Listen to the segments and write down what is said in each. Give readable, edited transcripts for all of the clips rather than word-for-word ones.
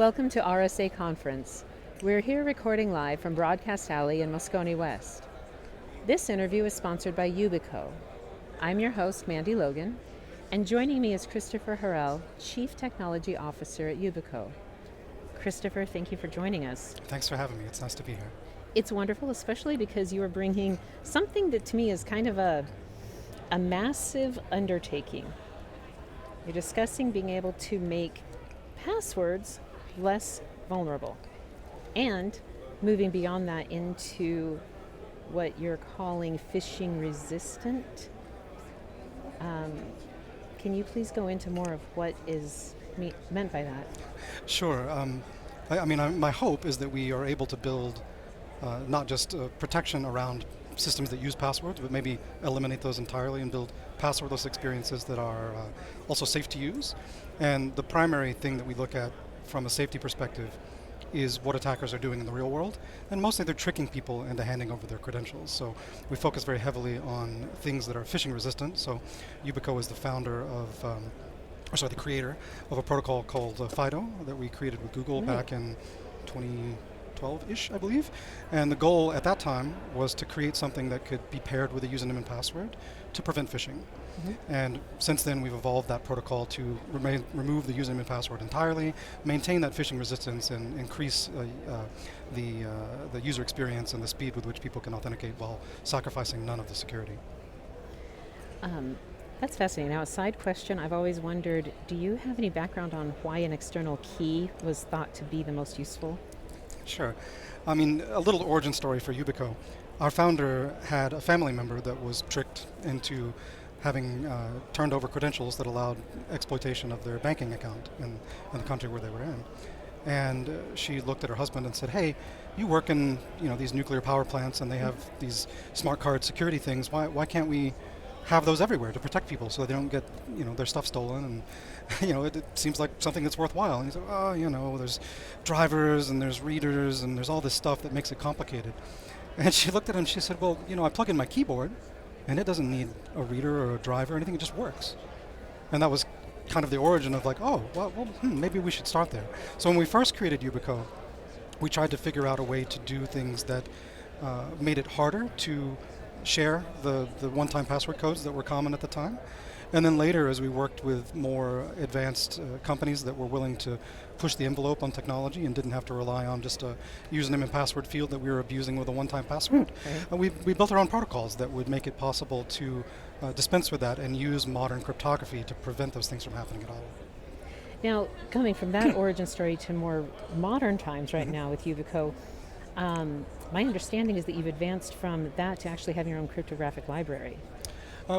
Welcome to RSA Conference. We're here recording live from Broadcast Alley in Moscone West. This interview is sponsored by Yubico. I'm your host, Mandy Logan, and joining me is Christopher Harrell, Chief Technology Officer at Yubico. Christopher, thank you for joining us. Thanks for having me. It's nice to be here. It's wonderful, especially because you are bringing something that to me is kind of a massive undertaking. You're discussing being able to make passwords less vulnerable and moving beyond that into what you're calling phishing-resistant. Can you please go into more of what is meant by that? Sure. My hope is that we are able to build not just protection around systems that use passwords, but maybe eliminate those entirely and build passwordless experiences that are also safe to use. And the primary thing that we look at from a safety perspective is what attackers are doing in the real world, and mostly they're tricking people into handing over their credentials. So we focus very heavily on things that are phishing resistant. So Yubico is the creator of a protocol called FIDO that we created with Google back in 2012-ish, I believe. And the goal at that time was to create something that could be paired with a username and password to prevent phishing. And since then, we've evolved that protocol to remove the username and password entirely, maintain that phishing resistance, and increase the user experience and the speed with which people can authenticate while sacrificing none of the security. That's fascinating. Now, a side question, I've always wondered, do you have any background on why an external key was thought to be the most useful? Sure. A little origin story for Yubico. Our founder had a family member that was tricked into having turned over credentials that allowed exploitation of their banking account in the country where they were in. And she looked at her husband and said, "Hey, you work in these nuclear power plants and they have these smart card security things. Why can't we have those everywhere to protect people so they don't get their stuff stolen?" And it seems like something that's worthwhile. And he said, there's drivers and there's readers and there's all this stuff that makes it complicated. And she looked at him and she said, "Well, I plug in my keyboard and it doesn't need a reader or a driver or anything, it just works." And that was kind of the origin of maybe we should start there. So when we first created Yubico, we tried to figure out a way to do things that made it harder to share the one-time password codes that were common at the time. And then later, as we worked with more advanced companies that were willing to push the envelope on technology and didn't have to rely on just a username and password field that we were abusing with a one-time password, we built our own protocols that would make it possible to dispense with that and use modern cryptography to prevent those things from happening at all. Now, coming from that origin story to more modern times right now with Yubico, my understanding is that you've advanced from that to actually having your own cryptographic library.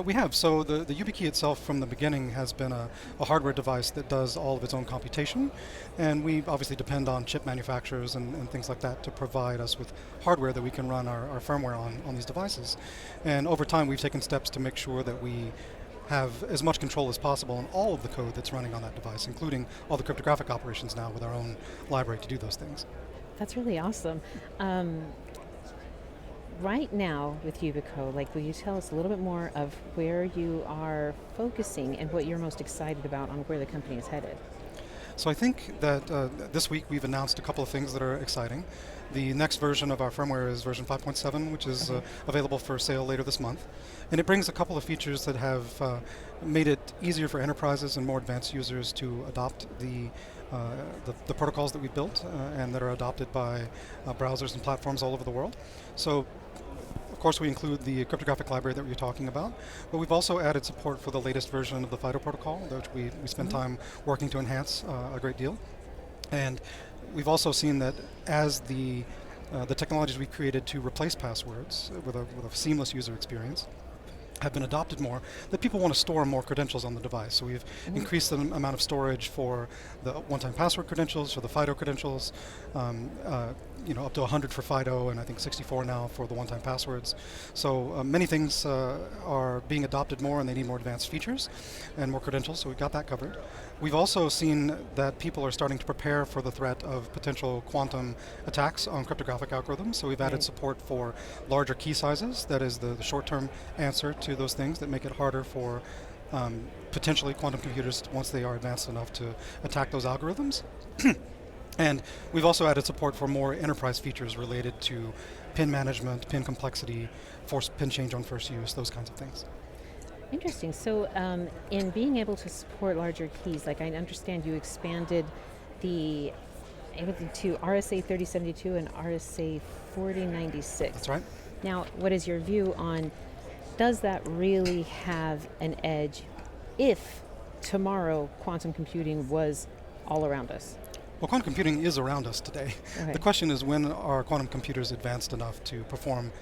We have. So the YubiKey itself from the beginning has been a hardware device that does all of its own computation, and we obviously depend on chip manufacturers and things like that to provide us with hardware that we can run our firmware on these devices. And over time we've taken steps to make sure that we have as much control as possible on all of the code that's running on that device, including all the cryptographic operations now with our own library to do those things. That's really awesome. Right now with Yubico, will you tell us a little bit more of where you are focusing and what you're most excited about on where the company is headed? So I think that this week we've announced a couple of things that are exciting. The next version of our firmware is version 5.7, which is available for sale later this month. And it brings a couple of features that have made it easier for enterprises and more advanced users to adopt the protocols that we built and that are adopted by browsers and platforms all over the world. So, of course, we include the cryptographic library that we were talking about, but we've also added support for the latest version of the FIDO protocol, which we spend time working to enhance a great deal. And we've also seen that as the technologies we created to replace passwords with a seamless user experience have been adopted more, that people want to store more credentials on the device. So we've increased the amount of storage for the one-time password credentials, for the FIDO credentials, up to 100 for FIDO, and I think 64 now for the one-time passwords. So many things are being adopted more, and they need more advanced features and more credentials, so we've got that covered. We've also seen that people are starting to prepare for the threat of potential quantum attacks on cryptographic algorithms, so we've added support for larger key sizes. That is the short-term answer to those things that make it harder for potentially quantum computers, once they are advanced enough, to attack those algorithms. And we've also added support for more enterprise features related to PIN management, PIN complexity, PIN change on first use, those kinds of things. Interesting. So in being able to support larger keys, like I understand you expanded the everything to RSA 3072 and RSA 4096. That's right. Now, what is your view on, does that really have an edge if tomorrow quantum computing was all around us? Well, quantum computing is around us today. Okay. The question is, when are quantum computers advanced enough to perform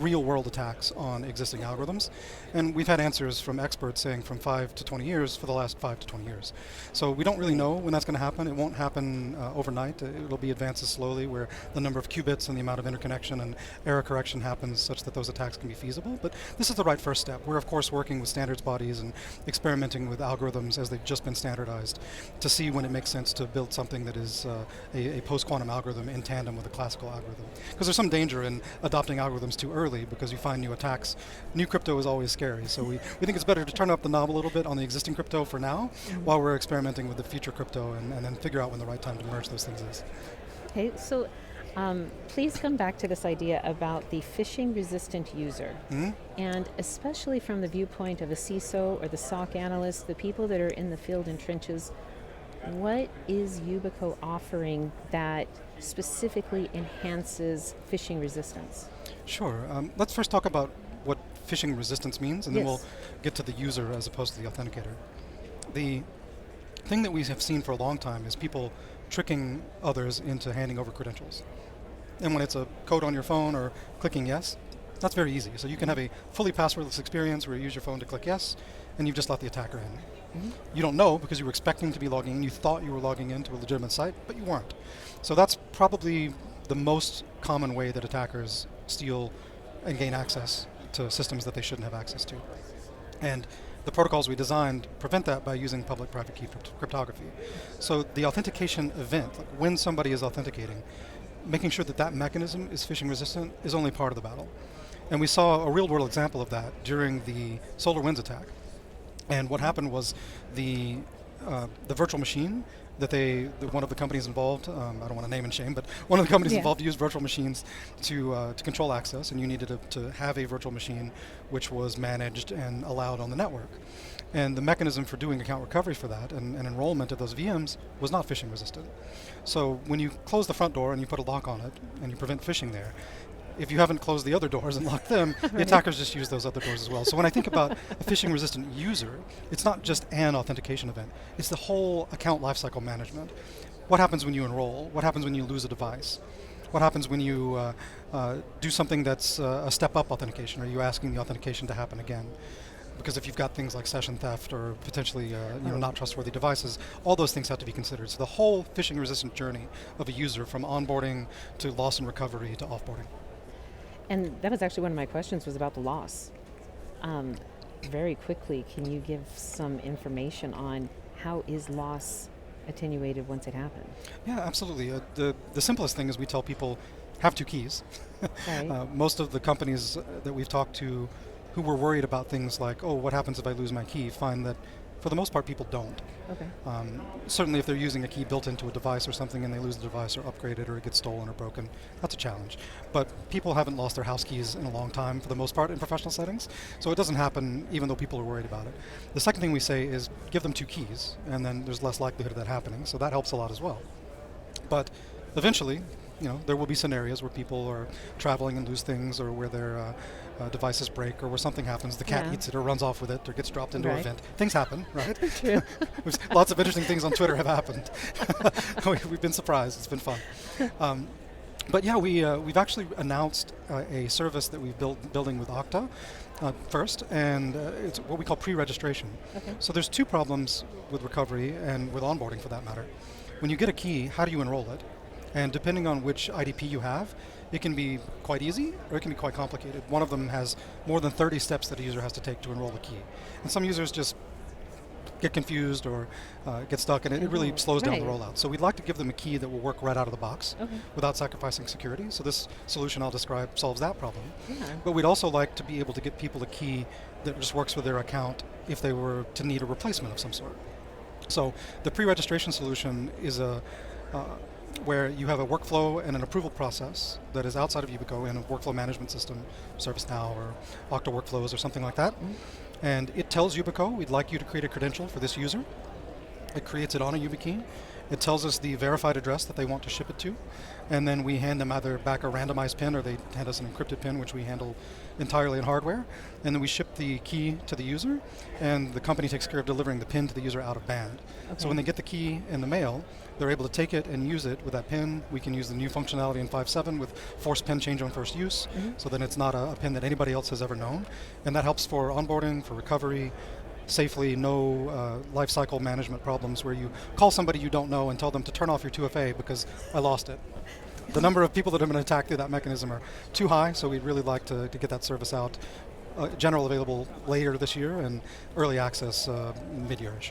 real-world attacks on existing algorithms? And we've had answers from experts saying from 5 to 20 years for the last 5 to 20 years. So we don't really know when that's going to happen. It won't happen overnight. It'll be advances slowly, where the number of qubits and the amount of interconnection and error correction happens such that those attacks can be feasible. But this is the right first step. We're of course working with standards bodies and experimenting with algorithms as they've just been standardized to see when it makes sense to build something that is a post-quantum algorithm in tandem with a classical algorithm. Because there's some danger in adopting algorithms too early, because you find new attacks. New crypto is always scary, so we think it's better to turn up the knob a little bit on the existing crypto for now, while we're experimenting with the future crypto, and then figure out when the right time to merge those things is. Okay, so please come back to this idea about the phishing-resistant user, and especially from the viewpoint of a CISO or the SOC analyst, the people that are in the field and trenches. What is Yubico offering that specifically enhances phishing resistance? Sure. Let's first talk about what phishing resistance means, and then we'll get to the user as opposed to the authenticator. The thing that we have seen for a long time is people tricking others into handing over credentials. And when it's a code on your phone or clicking yes, that's very easy. So you can have a fully passwordless experience where you use your phone to click yes, and you've just let the attacker in. You don't know because you were expecting to be logging in. You thought you were logging into a legitimate site, but you weren't. So that's probably the most common way that attackers steal and gain access to systems that they shouldn't have access to. And the protocols we designed prevent that by using public-private key cryptography. So the authentication event, like when somebody is authenticating, making sure that that mechanism is phishing resistant is only part of the battle. And we saw a real-world example of that during the SolarWinds attack. And what happened was the virtual machine that one of the companies involved, I don't want to name and shame, but one of the companies involved used virtual machines to control access, and you needed to have a virtual machine which was managed and allowed on the network. And the mechanism for doing account recovery for that and enrollment of those VMs was not phishing resistant. So when you close the front door and you put a lock on it and you prevent phishing there, if you haven't closed the other doors and locked them, the attackers just use those other doors as well. So when I think about a phishing-resistant user, it's not just an authentication event. It's the whole account lifecycle management. What happens when you enroll? What happens when you lose a device? What happens when you do something that's a step-up authentication? Are you asking the authentication to happen again? Because if you've got things like session theft or potentially not trustworthy devices, all those things have to be considered. So the whole phishing-resistant journey of a user, from onboarding to loss and recovery to offboarding. And that was actually one of my questions, was about the loss. Very quickly, can you give some information on how is loss attenuated once it happened? Yeah, absolutely. The simplest thing is we tell people, have two keys. Right. Most of the companies that we've talked to who were worried about things like, oh, what happens if I lose my key, find that for the most part people don't. Okay. Certainly if they're using a key built into a device or something and they lose the device or upgrade it or it gets stolen or broken, that's a challenge. But people haven't lost their house keys in a long time for the most part in professional settings, so it doesn't happen even though people are worried about it. The second thing we say is give them two keys, and then there's less likelihood of that happening, so that helps a lot as well. But eventually, there will be scenarios where people are traveling and lose things, or where their devices break, or where something happens, the cat eats it or runs off with it or gets dropped into a vent. Things happen, right? True. Lots of interesting things on Twitter have happened. We've been surprised. It's been fun. But yeah, we've actually announced a service that we've building with Okta first, and it's what we call pre-registration. Okay. So there's two problems with recovery and with onboarding for that matter. When you get a key, how do you enroll it? And depending on which IDP you have, it can be quite easy or it can be quite complicated. One of them has more than 30 steps that a user has to take to enroll a key. And some users just get confused or get stuck, and it really slows down the rollout. So we'd like to give them a key that will work right out of the box without sacrificing security. So this solution I'll describe solves that problem. Yeah. But we'd also like to be able to get people a key that just works with their account if they were to need a replacement of some sort. So the pre-registration solution is a where you have a workflow and an approval process that is outside of Yubico in a workflow management system, ServiceNow or Okta Workflows or something like that. And it tells Yubico, we'd like you to create a credential for this user. It creates it on a YubiKey. It tells us the verified address that they want to ship it to, and then we hand them either back a randomized PIN or they hand us an encrypted PIN, which we handle entirely in hardware, and then we ship the key to the user, and the company takes care of delivering the PIN to the user out of band. Okay. So when they get the key in the mail, they're able to take it and use it with that PIN. We can use the new functionality in 5.7 with forced PIN change on first use, so then it's not a PIN that anybody else has ever known, and that helps for onboarding, for recovery, safely, no lifecycle management problems where you call somebody you don't know and tell them to turn off your 2FA because I lost it. The number of people that have been attacked through that mechanism are too high, so we'd really like to get that service out. General available later this year and early access mid-yearish.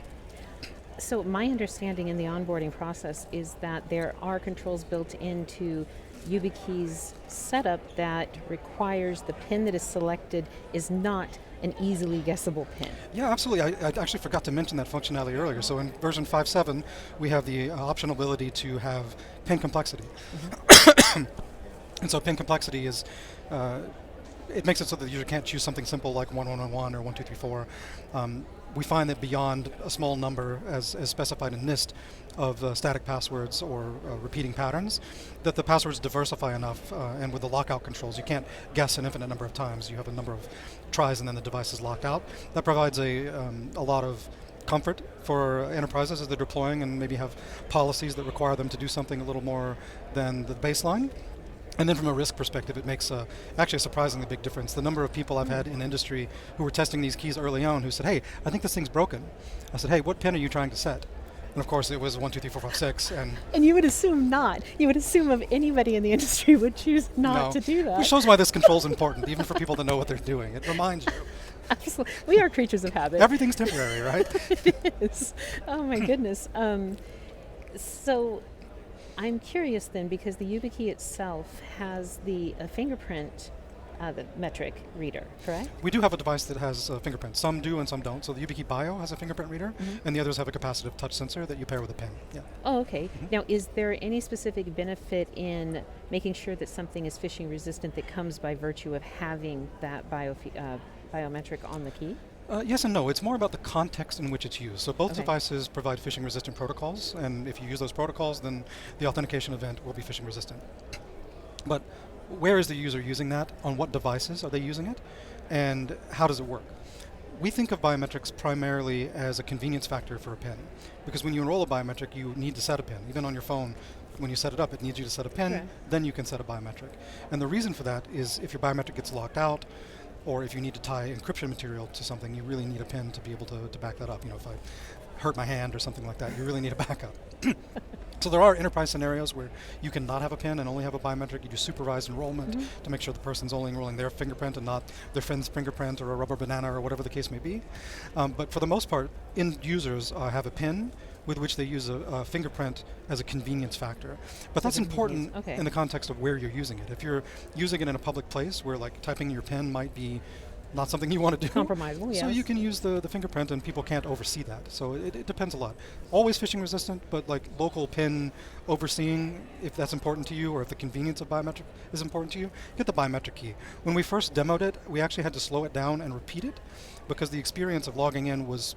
So my understanding in the onboarding process is that there are controls built into YubiKey's setup that requires the PIN that is selected is not an easily guessable PIN. Yeah, absolutely. I actually forgot to mention that functionality earlier. So in version 5.7, we have the optional ability to have PIN complexity. And so PIN complexity is, it makes it so that the user can't choose something simple like 1111 or 1234. We find that beyond a small number, as specified in NIST, of static passwords or repeating patterns, that the passwords diversify enough, and with the lockout controls, you can't guess an infinite number of times. You have a number of tries and then the device is locked out. That provides a lot of comfort for enterprises as they're deploying and maybe have policies that require them to do something a little more than the baseline. And then from a risk perspective, it makes actually a surprisingly big difference. The number of people I've had in industry who were testing these keys early on who said, hey, I think this thing's broken. I said, hey, what PIN are you trying to set? And of course it was 1, 2, 3, 4, 5, 6. And you would assume not. You would assume of anybody in the industry would choose not to do that. Which shows why this control's important, even for people that know what they're doing. It reminds you. Absolutely. We are creatures of habit. Everything's temporary, right? It is. Oh my goodness. So I'm curious then, because the YubiKey itself has the fingerprint, the metric reader, correct? We do have a device that has fingerprints. Some do and some don't. So the YubiKey Bio has a fingerprint reader, and the others have a capacitive touch sensor that you pair with a PIN. Yeah. Oh, okay. Now, is there any specific benefit in making sure that something is phishing resistant that comes by virtue of having that biometric on the key? Yes and no. It's more about the context in which it's used. So both devices provide phishing-resistant protocols, and if you use those protocols, then the authentication event will be phishing-resistant. But where is the user using that? On what devices are they using it? And how does it work? We think of biometrics primarily as a convenience factor for a PIN, because when you enroll a biometric, you need to set a PIN. Even on your phone, when you set it up, it needs you to set a PIN, then you can set a biometric. And the reason for that is if your biometric gets locked out, or if you need to tie encryption material to something, you really need a PIN to be able to back that up. You know, if I hurt my hand or something like that, you really need a backup. So there are enterprise scenarios where you can not have a PIN and only have a biometric. You do supervised enrollment to make sure the person's only enrolling their fingerprint and not their friend's fingerprint or a rubber banana or whatever the case may be. But for the most part, end users have a PIN with which they use a fingerprint as a convenience factor. But that's important in the context of where you're using it. If you're using it in a public place where like typing your PIN might be not something you want to do. Compromisable, yes. So you can use the fingerprint and people can't oversee that. So it depends a lot. Always phishing resistant, but like local PIN overseeing, if that's important to you or if the convenience of biometric is important to you, get the biometric key. When we first demoed it, we actually had to slow it down and repeat it because the experience of logging in was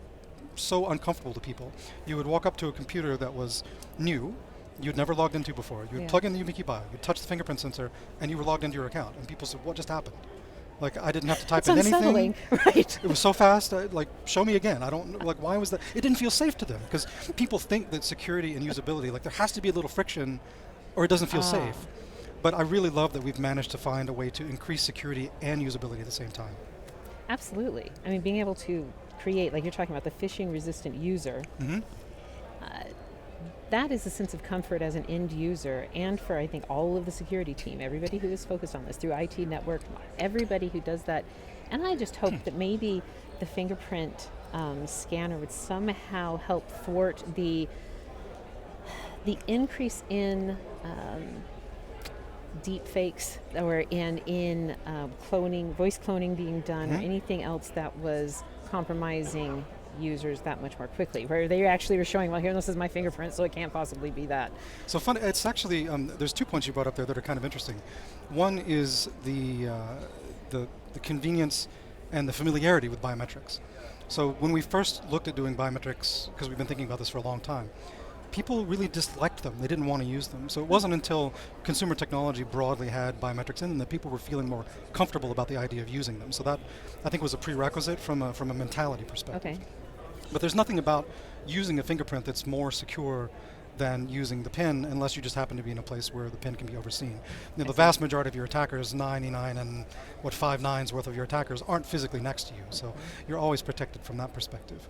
so uncomfortable to people. You would walk up to a computer that was new, you'd never logged into before. You would plug in the YubiKey Bio, you'd touch the fingerprint sensor, and you were logged into your account. And people said, what just happened? Like, I didn't have to type in anything. Right. It was so fast, like, show me again. I don't, like, why was that? It didn't feel safe to them, because people think that security and usability, like, there has to be a little friction, or it doesn't feel safe. But I really love that we've managed to find a way to increase security and usability at the same time. Absolutely. I mean, being able to create, like you're talking about, the phishing-resistant user, that is a sense of comfort as an end user, and for, I think, all of the security team, everybody who is focused on this, through IT network, everybody who does that. And I just hope that maybe the fingerprint scanner would somehow help thwart the increase in deep fakes or in cloning, voice cloning being done, or anything else that was compromising users that much more quickly, where they actually were showing, well, here, this is my fingerprint, so it can't possibly be that. So fun. It's actually there's 2 points you brought up there that are kind of interesting. One is the convenience and the familiarity with biometrics. So when we first looked at doing biometrics, because we've been thinking about this for a long time, people really disliked them. They didn't want to use them. So it wasn't until consumer technology broadly had biometrics in them that people were feeling more comfortable about the idea of using them. So that, I think, was a prerequisite from a mentality perspective. Okay. But there's nothing about using a fingerprint that's more secure than using the PIN, unless you just happen to be in a place where the PIN can be overseen. The vast majority of your attackers, 99 and 5 nines worth of your attackers, aren't physically next to you, so you're always protected from that perspective.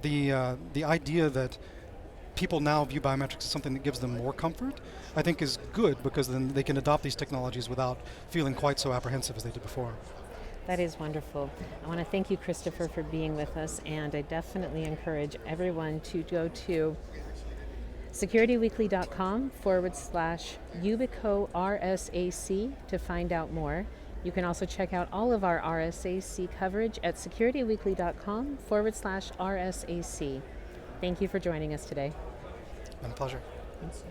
The idea that people now view biometrics as something that gives them more comfort, I think is good, because then they can adopt these technologies without feeling quite so apprehensive as they did before. That is wonderful. I want to thank you, Christopher, for being with us, and I definitely encourage everyone to go to securityweekly.com/Yubico RSAC to find out more. You can also check out all of our RSAC coverage at securityweekly.com/RSAC. Thank you for joining us today. My pleasure. Thanks.